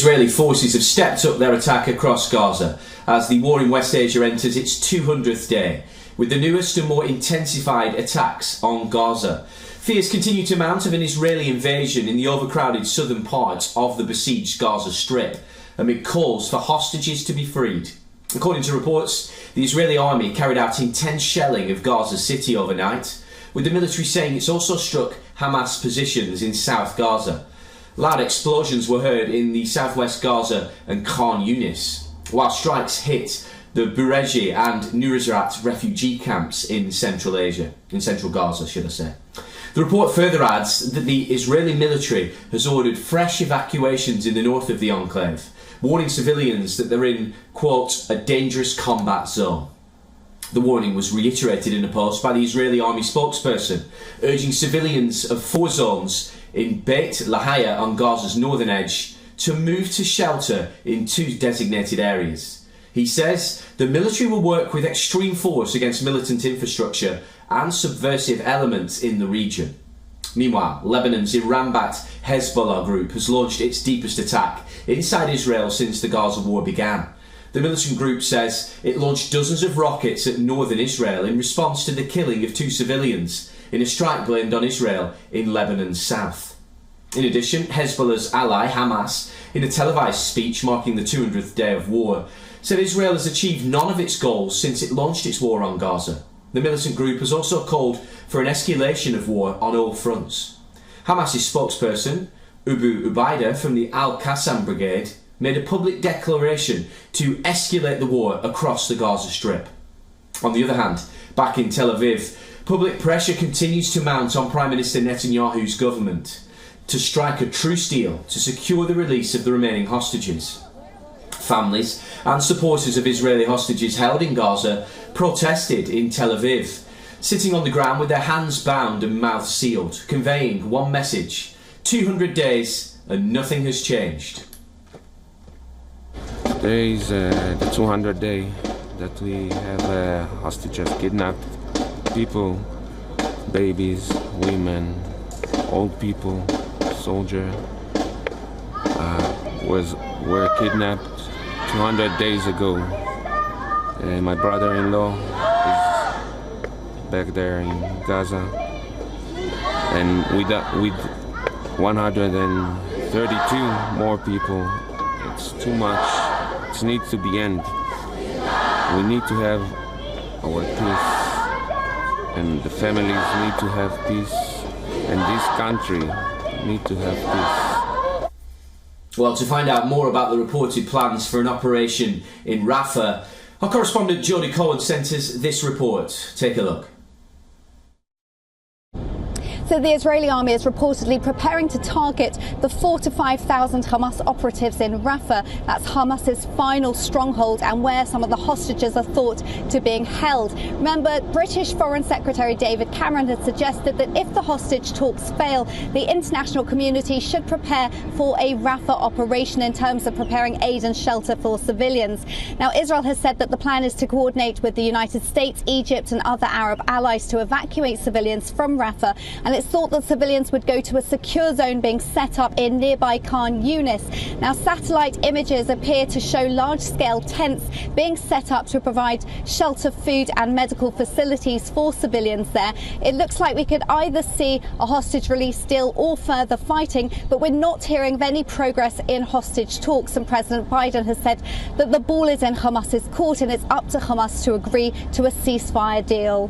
Israeli forces have stepped up their attack across Gaza as the war in West Asia enters its 200th day, with the newest and more intensified attacks on Gaza. Fears continue to mount of an Israeli invasion in the overcrowded southern part of the besieged Gaza Strip, amid calls for hostages to be freed. According to reports, the Israeli army carried out intense shelling of Gaza City overnight, with the military saying it's also struck Hamas positions in South Gaza. Loud explosions were heard in the southwest Gaza and Khan Yunis, while strikes hit the Bureji and Nuseirat refugee camps in Central Gaza, should I say. The report further adds that the Israeli military has ordered fresh evacuations in the north of the enclave, warning civilians that they're in, quote, a dangerous combat zone. The warning was reiterated in a post by the Israeli army spokesperson, urging civilians of 4 zones in Beit Lahaya on Gaza's northern edge to move to shelter in 2 designated areas. He says the military will work with extreme force against militant infrastructure and subversive elements in the region. Meanwhile, Lebanon's Iran-backed Hezbollah group has launched its deepest attack inside Israel since the Gaza war began. The militant group says it launched dozens of rockets at northern Israel in response to the killing of 2 civilians in a strike blamed on Israel in Lebanon's south. In addition, Hezbollah's ally Hamas, in a televised speech marking the 200th day of war, said Israel has achieved none of its goals since it launched its war on Gaza. The militant group has also called for an escalation of war on all fronts. Hamas's spokesperson, Abu Ubaida from the Al-Qassam Brigade, made a public declaration to escalate the war across the Gaza Strip. On the other hand, back in Tel Aviv, public pressure continues to mount on Prime Minister Netanyahu's government to strike a truce deal to secure the release of the remaining hostages. Families and supporters of Israeli hostages held in Gaza protested in Tel Aviv, sitting on the ground with their hands bound and mouths sealed, conveying one message: 200 days and nothing has changed. Today is the 200th day that we have hostages kidnapped. People, babies, women, old people, soldiers were kidnapped 200 days ago. My brother-in-law is back there in Gaza, and with 132 more people, it's too much. It needs to be end. We need to have our peace, and the families need to have peace, and this country need to have peace. Well, to find out more about the reported plans for an operation in Rafah, our correspondent Jodie Cohen sent us this report. Take a look. So the Israeli army is reportedly preparing to target the 4,000 to 5,000 Hamas operatives in Rafah. That's Hamas's final stronghold and where some of the hostages are thought to being held. Remember, British Foreign Secretary David Cameron had suggested that if the hostage talks fail, the international community should prepare for a Rafah operation in terms of preparing aid and shelter for civilians. Now, Israel has said that the plan is to coordinate with the United States, Egypt and other Arab allies to evacuate civilians from Rafah, and it's thought that civilians would go to a secure zone being set up in nearby Khan Yunis. Now, satellite images appear to show large-scale tents being set up to provide shelter, food and medical facilities for civilians there. It looks like we could either see a hostage release deal or further fighting, but we're not hearing of any progress in hostage talks, and President Biden has said that the ball is in Hamas's court and it's up to Hamas to agree to a ceasefire deal.